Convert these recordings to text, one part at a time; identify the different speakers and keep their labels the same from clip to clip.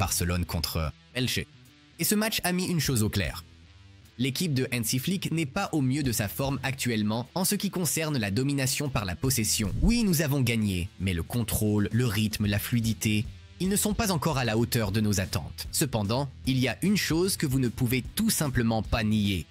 Speaker 1: Barcelone contre Elche. Et ce match a mis une chose au clair. L'équipe de Hansi Flick n'est pas au mieux de sa forme actuellement en ce qui concerne la domination par la possession. Oui, nous avons gagné, mais le contrôle, le rythme, la fluidité, ils ne sont pas encore à la hauteur de nos attentes. Cependant, il y a une chose que vous ne pouvez tout simplement pas nier.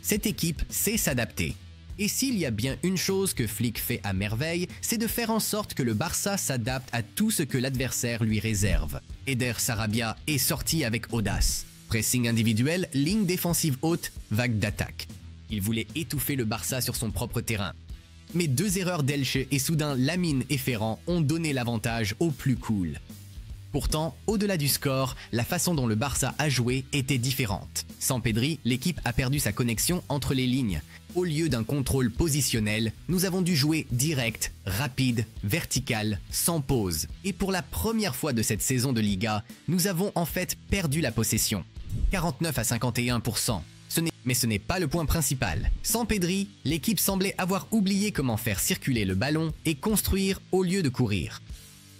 Speaker 1: Cette équipe sait s'adapter. Et s'il y a bien une chose que Flick fait à merveille, c'est de faire en sorte que le Barça s'adapte à tout ce que l'adversaire lui réserve. Eder Sarabia est sorti avec audace. Pressing individuel, ligne défensive haute, vague d'attaque. Il voulait étouffer le Barça sur son propre terrain. Mais deux erreurs d'Elche et soudain Lamine et Ferran ont donné l'avantage au plus cool. Pourtant, au-delà du score, la façon dont le Barça a joué était différente. Sans Pedri, l'équipe a perdu sa connexion entre les lignes. Au lieu d'un contrôle positionnel, nous avons dû jouer direct, rapide, vertical, sans pause. Et pour la première fois de cette saison de Liga, nous avons en fait perdu la possession. 49 à 51%. Mais ce n'est pas le point principal. Sans Pedri, l'équipe semblait avoir oublié comment faire circuler le ballon et construire au lieu de courir.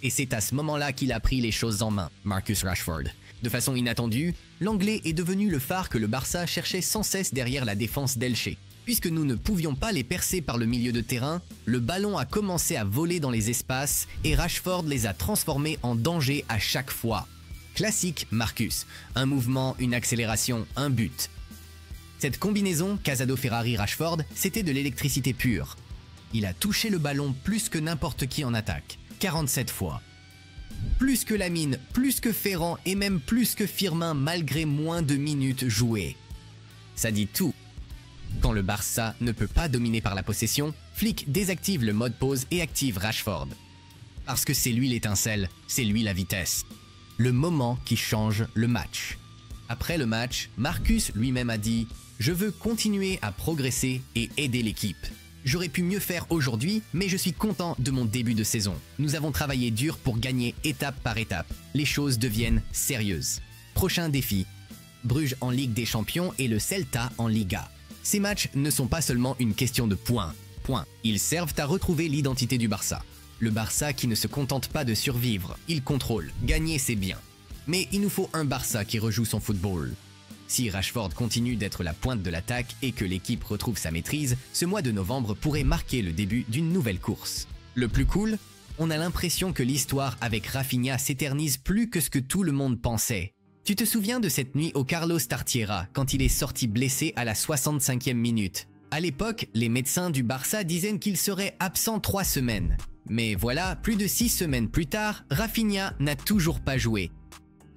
Speaker 1: Et c'est à ce moment-là qu'il a pris les choses en main, Marcus Rashford. De façon inattendue, l'Anglais est devenu le phare que le Barça cherchait sans cesse derrière la défense d'Elche. Puisque nous ne pouvions pas les percer par le milieu de terrain, le ballon a commencé à voler dans les espaces et Rashford les a transformés en danger à chaque fois. Classique Marcus, un mouvement, une accélération, un but. Cette combinaison Casado-Ferrari-Rashford, c'était de l'électricité pure. Il a touché le ballon plus que n'importe qui en attaque, 47 fois. Plus que Lamine, plus que Ferran et même plus que Firmin malgré moins de minutes jouées. Ça dit tout. Quand le Barça ne peut pas dominer par la possession, Flick désactive le mode pause et active Rashford. Parce que c'est lui l'étincelle, c'est lui la vitesse. Le moment qui change le match. Après le match, Marcus lui-même a dit « Je veux continuer à progresser et aider l'équipe. J'aurais pu mieux faire aujourd'hui, mais je suis content de mon début de saison. Nous avons travaillé dur pour gagner étape par étape. Les choses deviennent sérieuses. Prochain défi. Bruges en Ligue des Champions et le Celta en Liga. Ces matchs ne sont pas seulement une question de points. Ils servent à retrouver l'identité du Barça. Le Barça qui ne se contente pas de survivre, il contrôle. Gagner, c'est bien. Mais il nous faut un Barça qui rejoue son football. Si Rashford continue d'être la pointe de l'attaque et que l'équipe retrouve sa maîtrise, ce mois de novembre pourrait marquer le début d'une nouvelle course. Le plus cool, on a l'impression que l'histoire avec Rafinha s'éternise plus que ce que tout le monde pensait. Tu te souviens de cette nuit au Carlos Tartiere quand il est sorti blessé à la 65e minute? À l'époque, les médecins du Barça disaient qu'il serait absent 3 semaines. Mais voilà, plus de 6 semaines plus tard, Rafinha n'a toujours pas joué.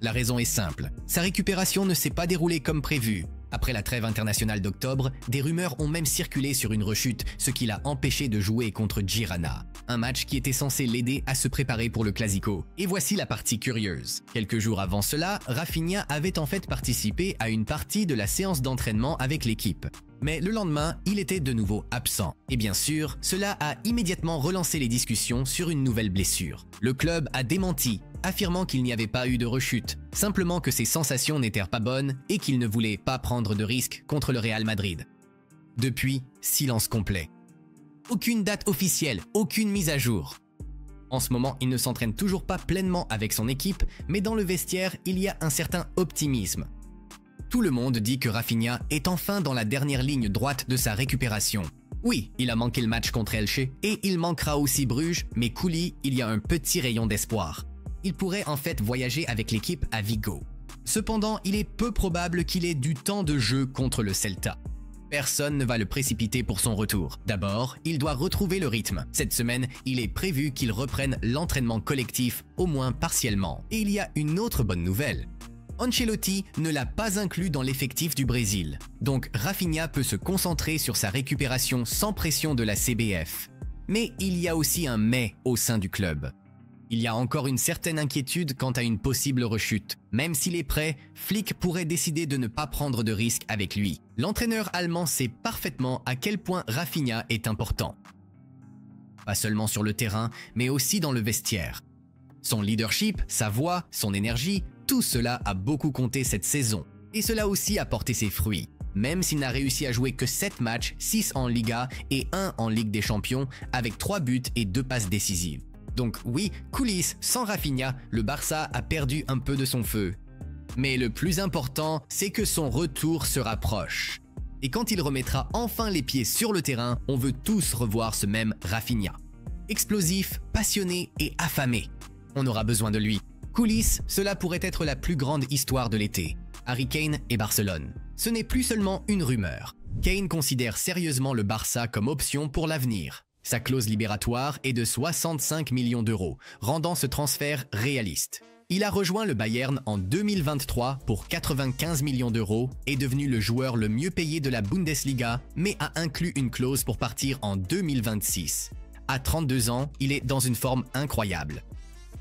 Speaker 1: La raison est simple, sa récupération ne s'est pas déroulée comme prévu. Après la trêve internationale d'octobre, des rumeurs ont même circulé sur une rechute, ce qui l'a empêché de jouer contre Girona. Un match qui était censé l'aider à se préparer pour le Clasico. Et voici la partie curieuse. Quelques jours avant cela, Rafinha avait en fait participé à une partie de la séance d'entraînement avec l'équipe. Mais le lendemain, il était de nouveau absent. Et bien sûr, cela a immédiatement relancé les discussions sur une nouvelle blessure. Le club a démenti, affirmant qu'il n'y avait pas eu de rechute, simplement que ses sensations n'étaient pas bonnes et qu'il ne voulait pas prendre de risques contre le Real Madrid. Depuis, silence complet. Aucune date officielle, aucune mise à jour. En ce moment, il ne s'entraîne toujours pas pleinement avec son équipe, mais dans le vestiaire, il y a un certain optimisme. Tout le monde dit que Rafinha est enfin dans la dernière ligne droite de sa récupération. Oui, il a manqué le match contre Elche et il manquera aussi Bruges, mais Couli, il y a un petit rayon d'espoir. Il pourrait en fait voyager avec l'équipe à Vigo. Cependant, il est peu probable qu'il ait du temps de jeu contre le Celta. Personne ne va le précipiter pour son retour. D'abord, il doit retrouver le rythme. Cette semaine, il est prévu qu'il reprenne l'entraînement collectif, au moins partiellement. Et il y a une autre bonne nouvelle. Ancelotti ne l'a pas inclus dans l'effectif du Brésil. Donc Rafinha peut se concentrer sur sa récupération sans pression de la CBF. Mais il y a aussi un mais au sein du club. Il y a encore une certaine inquiétude quant à une possible rechute. Même s'il est prêt, Flick pourrait décider de ne pas prendre de risques avec lui. L'entraîneur allemand sait parfaitement à quel point Rafinha est important. Pas seulement sur le terrain, mais aussi dans le vestiaire. Son leadership, sa voix, son énergie, tout cela a beaucoup compté cette saison. Et cela aussi a porté ses fruits. Même s'il n'a réussi à jouer que 7 matchs, 6 en Liga et 1 en Ligue des Champions, avec 3 buts et 2 passes décisives. Donc oui, coulisses, sans Rafinha, le Barça a perdu un peu de son feu. Mais le plus important, c'est que son retour se rapproche. Et quand il remettra enfin les pieds sur le terrain, on veut tous revoir ce même Rafinha. Explosif, passionné et affamé. On aura besoin de lui. Coulisses, cela pourrait être la plus grande histoire de l'été. Harry Kane et Barcelone. Ce n'est plus seulement une rumeur. Kane considère sérieusement le Barça comme option pour l'avenir. Sa clause libératoire est de 65 millions d'euros, rendant ce transfert réaliste. Il a rejoint le Bayern en 2023 pour 95 millions d'euros, est devenu le joueur le mieux payé de la Bundesliga, mais a inclus une clause pour partir en 2026. À 32 ans, il est dans une forme incroyable.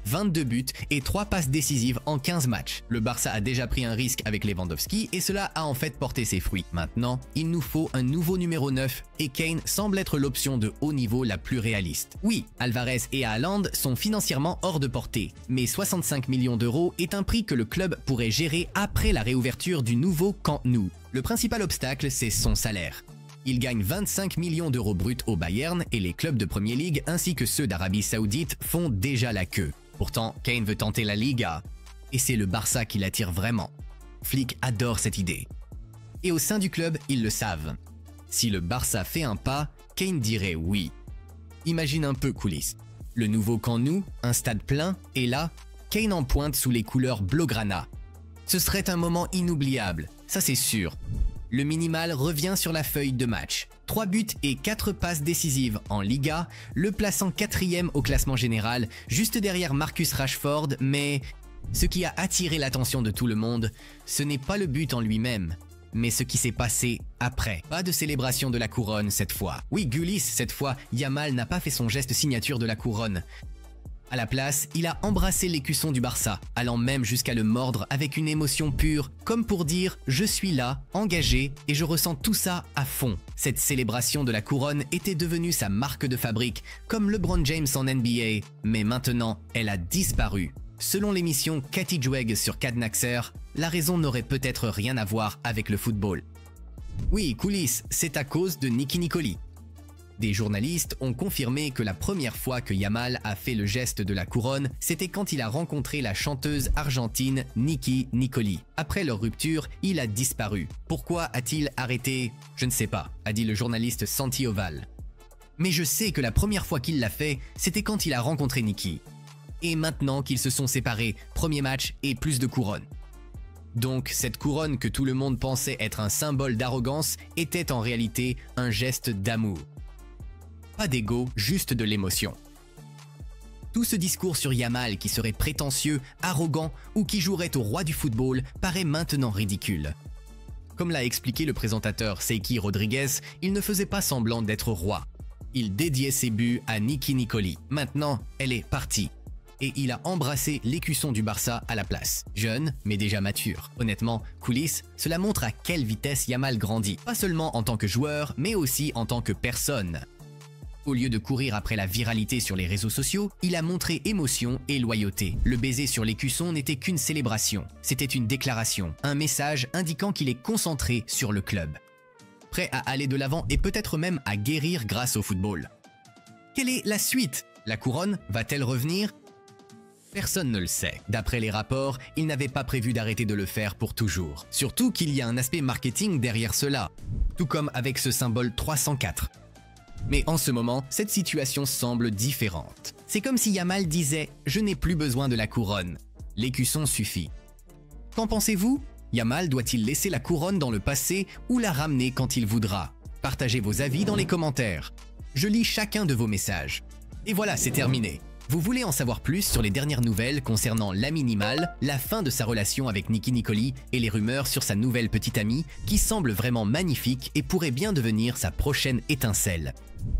Speaker 1: 22 buts et 3 passes décisives en 15 matchs. Le Barça a déjà pris un risque avec Lewandowski et cela a en fait porté ses fruits. Maintenant, il nous faut un nouveau numéro 9 et Kane semble être l'option de haut niveau la plus réaliste. Oui, Alvarez et Haaland sont financièrement hors de portée, mais 65 millions d'euros est un prix que le club pourrait gérer après la réouverture du nouveau Camp Nou. Le principal obstacle, c'est son salaire. Il gagne 25 millions d'euros bruts au Bayern et les clubs de Premier League ainsi que ceux d'Arabie Saoudite font déjà la queue. Pourtant, Kane veut tenter la Liga, et c'est le Barça qui l'attire vraiment. Flick adore cette idée. Et au sein du club, ils le savent. Si le Barça fait un pas, Kane dirait oui. Imagine un peu coulisses. Le nouveau Camp Nou, un stade plein, et là, Kane en pointe sous les couleurs blaugrana. Ce serait un moment inoubliable, ça c'est sûr. Le minimal revient sur la feuille de match. 3 buts et 4 passes décisives en Liga, le plaçant 4e au classement général, juste derrière Marcus Rashford, mais ce qui a attiré l'attention de tout le monde, ce n'est pas le but en lui-même, mais ce qui s'est passé après. Pas de célébration de la couronne cette fois. Oui, Gulis, cette fois, Yamal n'a pas fait son geste signature de la couronne. À la place, il a embrassé l'écusson du Barça, allant même jusqu'à le mordre avec une émotion pure, comme pour dire « je suis là, engagé, et je ressens tout ça à fond ». Cette célébration de la couronne était devenue sa marque de fabrique, comme LeBron James en NBA, mais maintenant, elle a disparu. Selon l'émission Cathy Dweck sur Cadnaxer, la raison n'aurait peut-être rien à voir avec le football. Oui, coulisses, c'est à cause de Nicky Nicoli. Des journalistes ont confirmé que la première fois que Yamal a fait le geste de la couronne, c'était quand il a rencontré la chanteuse argentine Nicky Nicoli. Après leur rupture, il a disparu. Pourquoi a-t-il arrêté? Je ne sais pas, a dit le journaliste Santi Oval. Mais je sais que la première fois qu'il l'a fait, c'était quand il a rencontré Nicky. Et maintenant qu'ils se sont séparés, premier match et plus de couronne. Donc cette couronne que tout le monde pensait être un symbole d'arrogance était en réalité un geste d'amour. Pas d'ego, juste de l'émotion. Tout ce discours sur Yamal qui serait prétentieux, arrogant ou qui jouerait au roi du football paraît maintenant ridicule. Comme l'a expliqué le présentateur Seiki Rodriguez, il ne faisait pas semblant d'être roi. Il dédiait ses buts à Nicky Nicoli. Maintenant, elle est partie. Et il a embrassé l'écusson du Barça à la place. Jeune, mais déjà mature. Honnêtement, coulisses, cela montre à quelle vitesse Yamal grandit. Pas seulement en tant que joueur, mais aussi en tant que personne. Au lieu de courir après la viralité sur les réseaux sociaux, il a montré émotion et loyauté. Le baiser sur l'écusson n'était qu'une célébration. C'était une déclaration, un message indiquant qu'il est concentré sur le club. Prêt à aller de l'avant et peut-être même à guérir grâce au football. Quelle est la suite? La couronne va-t-elle revenir? Personne ne le sait. D'après les rapports, il n'avait pas prévu d'arrêter de le faire pour toujours. Surtout qu'il y a un aspect marketing derrière cela, tout comme avec ce symbole 304. Mais en ce moment, cette situation semble différente. C'est comme si Yamal disait « Je n'ai plus besoin de la couronne. L'écusson suffit ». Qu'en pensez-vous? Yamal doit-il laisser la couronne dans le passé ou la ramener quand il voudra? Partagez vos avis dans les commentaires. Je lis chacun de vos messages. Et voilà, c'est terminé. Vous voulez en savoir plus sur les dernières nouvelles concernant Lamine Yamal, la fin de sa relation avec Nicky Nicoli et les rumeurs sur sa nouvelle petite amie qui semble vraiment magnifique et pourrait bien devenir sa prochaine étincelle?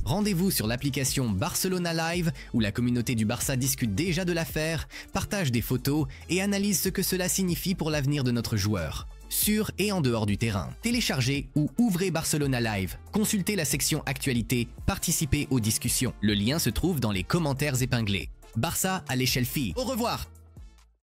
Speaker 1: Rendez-vous sur l'application Barcelona Live où la communauté du Barça discute déjà de l'affaire, partage des photos et analyse ce que cela signifie pour l'avenir de notre joueur, sur et en dehors du terrain. Téléchargez ou ouvrez Barcelona Live, consultez la section actualité, participez aux discussions. Le lien se trouve dans les commentaires épinglés. Barça à l'échelle FI. Au revoir!